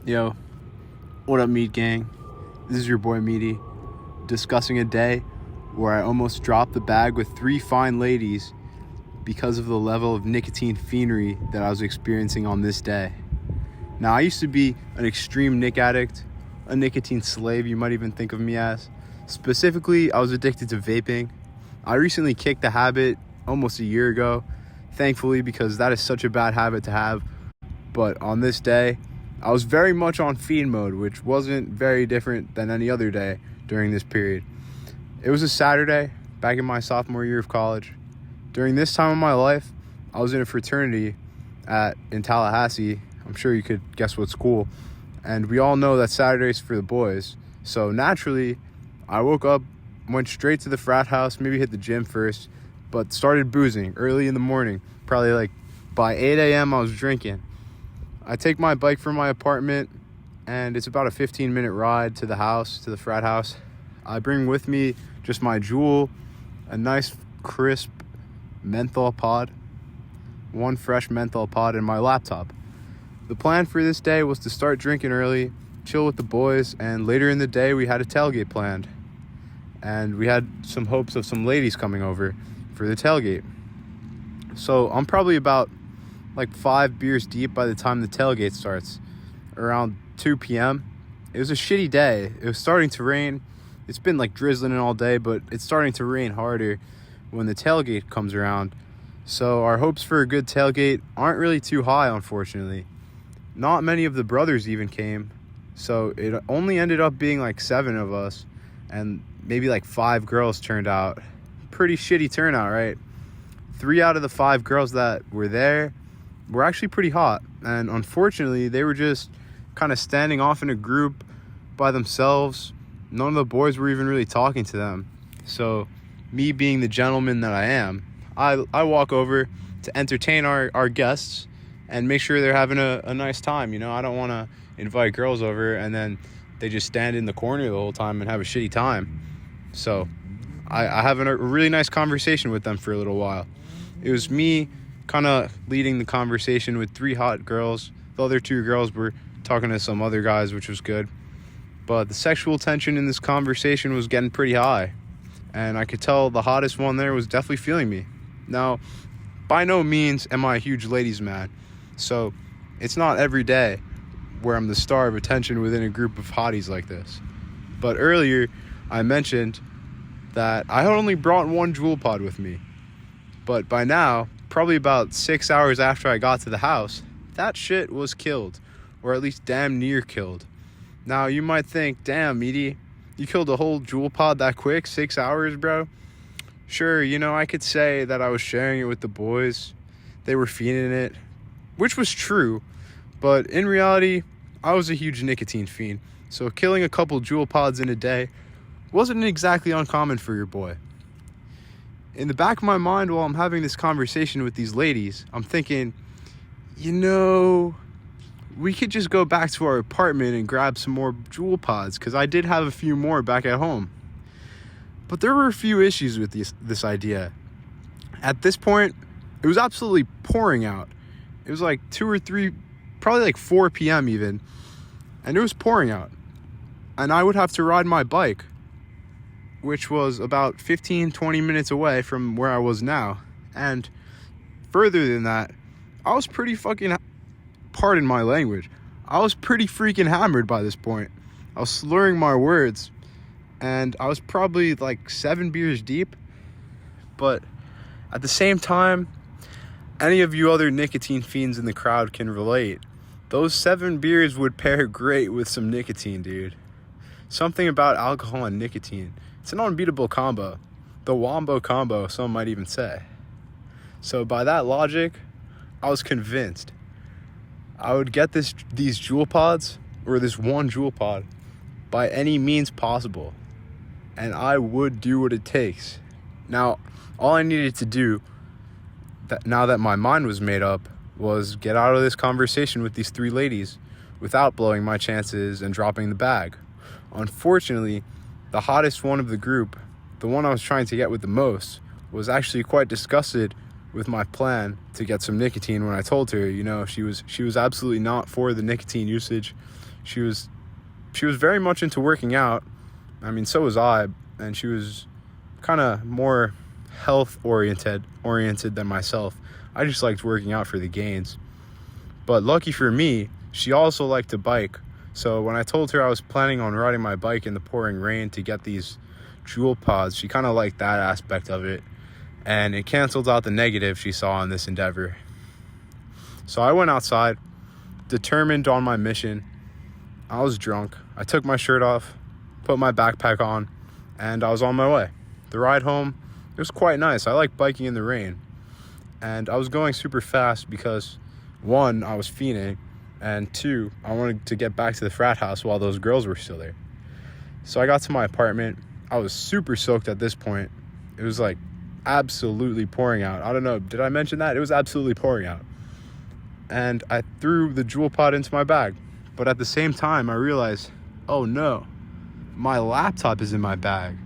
Yo, what up, Meat Gang? This is your boy Meaty, discussing a day where I almost dropped the bag with 3 fine ladies because of the level of nicotine fiendry that I was experiencing on this day. Now, I used to be an extreme nic addict, a nicotine slave, you might even think of me as. Specifically, I was addicted to vaping. I recently kicked the habit almost a year ago, thankfully, because that is such a bad habit to have. But on this day, I was very much on fiend mode, which wasn't very different than any other day during this period. It was a Saturday, back in my sophomore year of college. During this time of my life, I was in a fraternity in Tallahassee. I'm sure you could guess what school. And we all know that Saturday's for the boys. So naturally, I woke up, went straight to the frat house, maybe hit the gym first, but started boozing early in the morning. Probably like by 8 a.m. I was drinking. I take my bike from my apartment, and it's about a 15-minute ride to the house, to the frat house. I bring with me just my Juul, a nice crisp menthol pod, one fresh menthol pod, and my laptop. The plan for this day was to start drinking early, chill with the boys, and later in the day we had a tailgate planned. And we had some hopes of some ladies coming over for the tailgate. So I'm probably about like 5 beers deep by the time the tailgate starts, around 2 p.m. It was a shitty day. It was starting to rain. It's been like drizzling all day, but it's starting to rain harder when the tailgate comes around. So our hopes for a good tailgate aren't really too high, unfortunately. Not many of the brothers even came, so it only ended up being like 7 of us, and maybe like 5 girls turned out. Pretty shitty turnout, right? 3 out of the 5 girls that were there were actually pretty hot, and unfortunately they were just kind of standing off in a group by themselves. None of the boys were even really talking to them. So me being the gentleman that I am, I walk over to entertain our guests and make sure they're having a nice time. You know, I don't want to invite girls over and then they just stand in the corner the whole time and have a shitty time. So I have a really nice conversation with them for a little while. It was me kind of leading the conversation with 3 hot girls. The other 2 girls were talking to some other guys, which was good. But the sexual tension in this conversation was getting pretty high. And I could tell the hottest one there was definitely feeling me. Now, by no means am I a huge ladies' man. So it's not every day where I'm the star of attention within a group of hotties like this. But earlier, I mentioned that I had only brought one Juul pod with me. But by now, probably about 6 hours after I got to the house, that shit was killed, or at least damn near killed. Now, you might think, damn, Meaty, you killed a whole Juul pod that quick, 6 hours, bro? Sure, you know, I could say that I was sharing it with the boys. They were fiending it, which was true, but in reality, I was a huge nicotine fiend, so killing a couple Juul pods in a day wasn't exactly uncommon for your boy. In the back of my mind, while I'm having this conversation with these ladies, I'm thinking, you know, we could just go back to our apartment and grab some more Juul pods, because I did have a few more back at home. But there were a few issues with this idea. At this point, it was absolutely pouring out. It was like 2 or 3, probably like 4 p.m. even, and it was pouring out. And I would have to ride my bike, which was about 15-20 minutes away from where I was now. And further than that, I was pretty fucking, pardon my language, I was pretty freaking hammered by this point. I was slurring my words, and I was probably like 7 beers deep. But at the same time, any of you other nicotine fiends in the crowd can relate. Those 7 beers would pair great with some nicotine, dude. Something about alcohol and nicotine. It's an unbeatable combo. The Wombo combo, some might even say. So by that logic, I was convinced I would get these Juul pods, or this one Juul pod, by any means possible. And I would do what it takes. Now, all I needed to do, now that my mind was made up, was get out of this conversation with these 3 ladies without blowing my chances and dropping the bag. Unfortunately, the hottest one of the group, the one I was trying to get with the most, was actually quite disgusted with my plan to get some nicotine when I told her, you know, she was absolutely not for the nicotine usage. She was very much into working out. I mean, so was I, and she was kind of more health oriented than myself. I just liked working out for the gains. But lucky for me, she also liked to bike. So when I told her I was planning on riding my bike in the pouring rain to get these Juul pods, she kind of liked that aspect of it, and it canceled out the negative she saw in this endeavor. So I went outside, determined on my mission. I was drunk. I took my shirt off, put my backpack on, and I was on my way. The ride home, it was quite nice. I like biking in the rain. And I was going super fast because, one, I was fiending, and two, I wanted to get back to the frat house while those girls were still there. So I got to my apartment. I was super soaked at this point. It was like absolutely pouring out. I don't know, did I mention that? It was absolutely pouring out. And I threw the Juul pod into my bag. But at the same time, I realized, oh no, my laptop is in my bag.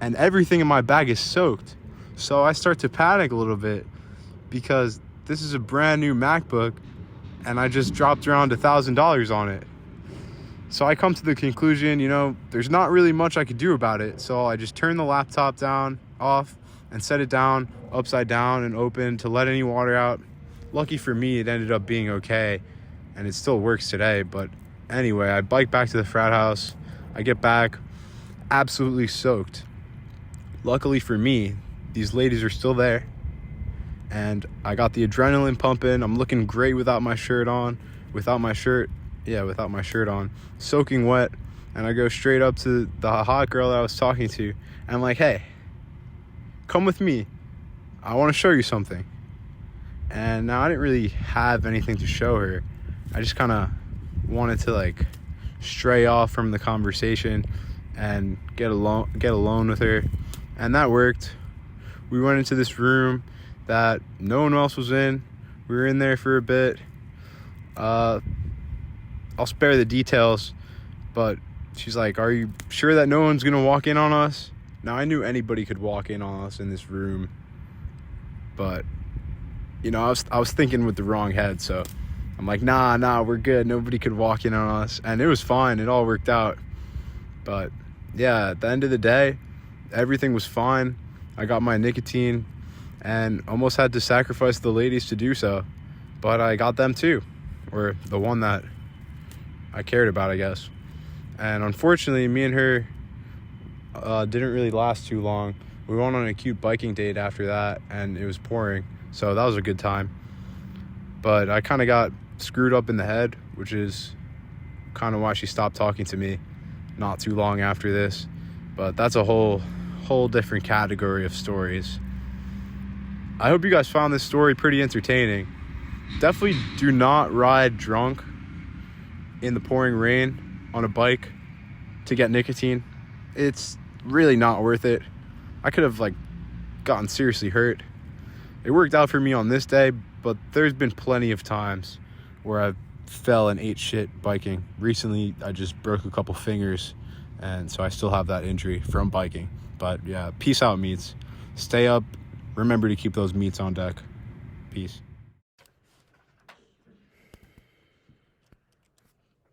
And everything in my bag is soaked. So I start to panic a little bit because this is a brand new MacBook and I just dropped around $1,000 on it. So I come to the conclusion, there's not really much I could do about it. So I just turned the laptop off and set it down upside down and open to let any water out. Lucky for me, it ended up being okay and it still works today. But anyway, I bike back to the frat house. I get back absolutely soaked. Luckily for me, these ladies are still there. And I got the adrenaline pumping. I'm looking great without my shirt on. Without my shirt on. Soaking wet. And I go straight up to the hot girl that I was talking to. And I'm like, hey, come with me. I want to show you something. And now I didn't really have anything to show her. I just kind of wanted to stray off from the conversation and get alone with her. And that worked. We went into this room that no one else was in. We were in there for a bit. I'll spare the details, but she's like, are you sure that no one's gonna walk in on us? Now, I knew anybody could walk in on us in this room, but I was thinking with the wrong head, so I'm like, nah, we're good. Nobody could walk in on us, and it was fine. It all worked out. But yeah, at the end of the day, everything was fine. I got my nicotine and almost had to sacrifice the ladies to do so, but I got them too, or the one that I cared about, I guess. And unfortunately, me and her didn't really last too long. We went on a cute biking date after that, and it was pouring, so that was a good time. But I kind of got screwed up in the head, which is kind of why she stopped talking to me not too long after this. But that's a whole different category of stories. I hope you guys found this story pretty entertaining. Definitely do not ride drunk in the pouring rain on a bike to get nicotine. It's really not worth it. I could have gotten seriously hurt. It worked out for me on this day, but there's been plenty of times where I fell and ate shit biking. Recently, I just broke a couple fingers, and so I still have that injury from biking. But yeah, peace out, meats. Stay up. Remember to keep those meats on deck. Peace.